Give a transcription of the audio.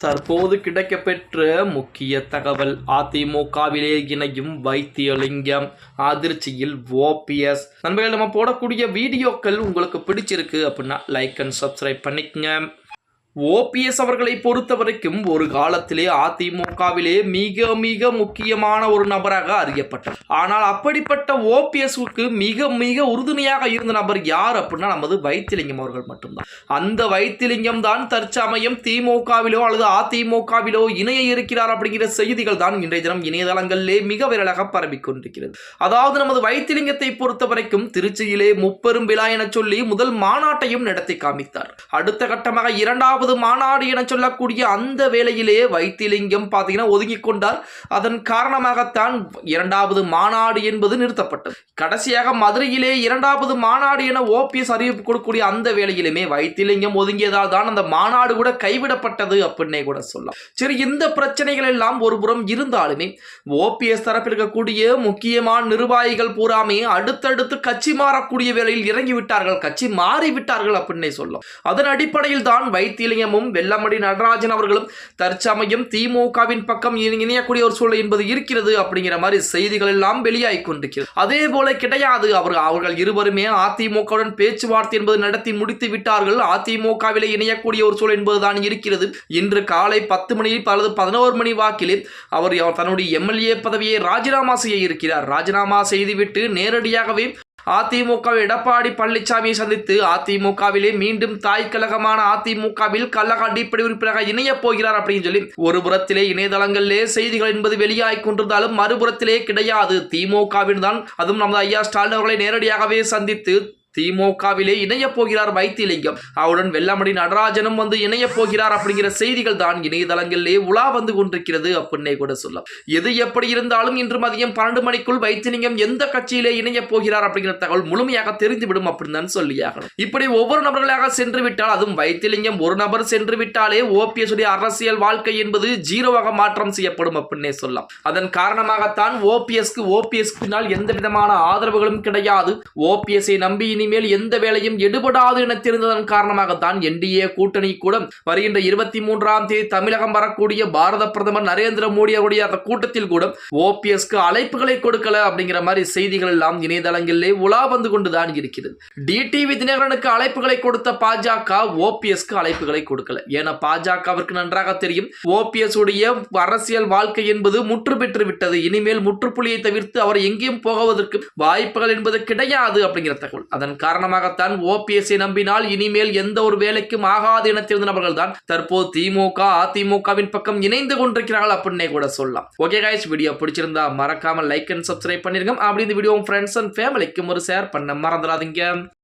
தற்போது கிடைக்கப்பெற்ற முக்கிய தகவல், அதிமுகவிலே இணையும் வைத்தியலிங்கம் அதிர்ச்சியில் ஓபிஎஸ். நண்பர்கள், நம்ம போடக்கூடிய வீடியோக்கள் உங்களுக்கு பிடிச்சிருக்கு அப்படின்னா லைக் அண்ட் சப்ஸ்கிரைப் பண்ணிக்கங்க. ஓபிஎஸ் அவர்களை பொறுத்த வரைக்கும் ஒரு காலத்திலே அதிமுகவிலே மிக மிக முக்கியமான ஒரு நபராக அறியப்பட்டார். ஆனால் அப்படிப்பட்ட ஓபிஎஸ்க்கு மிக மிக உறுதுணையாக இருந்த நபர் யார் அப்படின்னா நமது வைத்திலிங்கம் அவர்கள் மட்டும்தான். அந்த வைத்திலிங்கம் தான் தற்சமயம் திமுகவிலோ அல்லது அதிமுகவிலோ இணைய இருக்கிறார் அப்படிங்கிற செய்திகள் தான் இன்றைய தினம் இணையதளங்களிலே மிக விரலாக பரவிக்கொண்டிருக்கிறது. அதாவது நமது வைத்திலிங்கத்தை பொறுத்த வரைக்கும் திருச்சியிலே முப்பெரும் விழா என சொல்லி முதல் மாநாட்டையும் நடத்தி காமித்தார். அடுத்த கட்டமாக இரண்டாவது மாநாடு என சொல்லக்கூடிய அந்த வேளையிலே வைத்திலிங்கம் பார்த்தீங்கன்னா ஒதுங்கிக் கொண்டார். அதன் காரணமாகத்தான் இரண்டாவது மாநாடு என்பது நிறுத்தப்பட்டது. கடைசியாக மதுரையிலே இரண்டாவது மாநாடு என ஓபிஎஸ் அறிவிப்பு கொடுக்கக்கூடிய அந்த வேளையிலுமே வைத்திலிங்கம் ஒதுங்கியதால் தான் அந்த மாநாடு கூட கைவிடப்பட்டது அப்படின்னே கூட சொல்லலாம். சரி, இந்த பிரச்சனைகள் எல்லாம் ஒரு புறம் இருந்தாலுமே ஓபிஎஸ் தரப்பில் இருக்கக்கூடிய முக்கியமான நிர்வாகிகள் பூராமே அடுத்தடுத்து கட்சி மாறக்கூடிய வேளையில் இறங்கிவிட்டார்கள், கட்சி மாறிவிட்டார்கள் அப்படின்னே சொல்லலாம். அதன் அடிப்படையில் தான் வைத்திலிங்கமும் வெல்லமண்டி நடராஜன் அவர்களும் தற்சமயம் திமுகவின் பக்கம் இணையக்கூடிய ஒரு சூழல் என்பது இருக்கிறது அப்படிங்கிற மாதிரி செய்திகள் எல்லாம் வெளியாகி கொண்டிருக்கிறது. அதே போல கிடையாது, அவர்கள் இருவருமே அதிமுகவுடன் பேச்சுவார்த்தை என்பது நடத்தி முடித்து விட்டார்கள். அதிமுகவிலே இணையக்கூடிய ஒரு சூழல் என்பதுதான் இருக்கிறது. இன்று காலை 10 மணி அல்லது 11 மணி வாக்கிலே அவர் தன்னுடைய எம்எல்ஏ பதவியை ராஜினாமா செய்ய இருக்கிறார். ராஜினாமா செய்துவிட்டு நேரடியாகவே அதிமுக எடப்பாடி பழனிசாமியை சந்தித்து அதிமுகவிலே மீண்டும் தாய் கழகமான அதிமுகவில் கழக அடிப்படை உறுப்பினராக இணைய போகிறார் அப்படின்னு சொல்லி ஒரு புறத்திலே இணையதளங்களிலே செய்திகள் என்பது வெளியாகி கொண்டிருந்தாலும் மறுபுறத்திலே கிடையாது. திமுகவின் தான், அதுவும் நமது ஐயா ஸ்டாலின் அவர்களை நேரடியாகவே சந்தித்து திமுகவிலே இணைய போகிறார் வைத்திலிங்கம். அவருடன் வெல்லமண்டி நடராஜனும் வந்து இணைய போகிறார் அப்படிங்கிற செய்திகள் தான் இணையதளங்களிலே உலா வந்து கொண்டிருக்கிறது அப்படின்னே கூட சொல்லலாம். எது எப்படி இருந்தாலும் இன்று மதியம் 12 மணிக்குள் வைத்திலிங்கம் எந்த கட்சியிலே இணைய போகிறார் அப்படிங்கிற தகவல் முழுமையாக தெரிந்துவிடும் அப்படின்னு தான் சொல்லியாகணும். இப்படி ஒவ்வொரு நபர்களாக சென்று விட்டால், அதுவும் வைத்திலிங்கம் ஒரு நபர் சென்று விட்டாலே ஓபிஎஸ் உடைய அரசியல் வாழ்க்கை என்பது ஜீரோவாக மாற்றம் செய்யப்படும் அப்படின்னே சொல்லலாம். அதன் காரணமாகத்தான் ஓபிஎஸ் பின்னால் எந்த விதமான ஆதரவுகளும் கிடையாது. ஓபிஎஸ்ஐ நம்பி இனிமேல் எந்த வேலையும் எடுபடாது என தெரிந்ததன் காரணமாகத்தான் என்டிஏ கூட்டணி கூட வருகின்ற 23ஆம் தேதி தமிழகம் வரக்கூடிய பாரத பிரதமர் நரேந்திர மோடி அவருடைய அந்த கூட்டத்தில் கூட ஓபிஎஸ்க்கு அழைப்புகளை கொடுக்கல அப்படிங்கிற மாதிரி செய்திகள் எல்லாம் இணையதளங்களிலே உலா வந்து கொண்டுதான் இருக்கிறது. டிடிவி தினகரனுக்கு அழைப்புகளை கொடுத்த பாஜக ஓபிஎஸ்க்கு அழைப்புகளை கொடுக்கல. ஏன்னா பாஜகவிற்கு நன்றாக தெரியும் ஓபிஎஸ் உடைய அரசியல் வாழ்க்கை என்பது முற்று பெற்று விட்டது. இனிமேல் முற்றுப்புள்ளியை தவிர்த்து அவர் எங்கேயும் போகுவதற்கு வாய்ப்புகள் என்பது கிடையாது அப்படிங்கிற தகவல். அதன் காரணமாகத்தான் ஓபிஎஸ்ஐ நம்பினால் இனிமேல் எந்த ஒரு வேலைக்கும் ஆகாது என தெரிந்த நபர்கள் தான் தற்போது திமுக அதிமுகவின் பக்கம் இணைந்து கொண்டிருக்கிறார்கள் அப்படின்னே கூட சொல்லலாம். ஓகே கைஸ், வீடியோ பிடிச்சிருந்தா மறக்காம லைக் அண்ட் சப்ஸ்கிரைப் பண்ணிருங்க. அப்படி இந்த வீடியோ ஃப்ரெண்ட்ஸ் அண்ட் ஃபேமிலிக்கும் ஒரு ஷேர் பண்ண மறந்துடாதீங்க.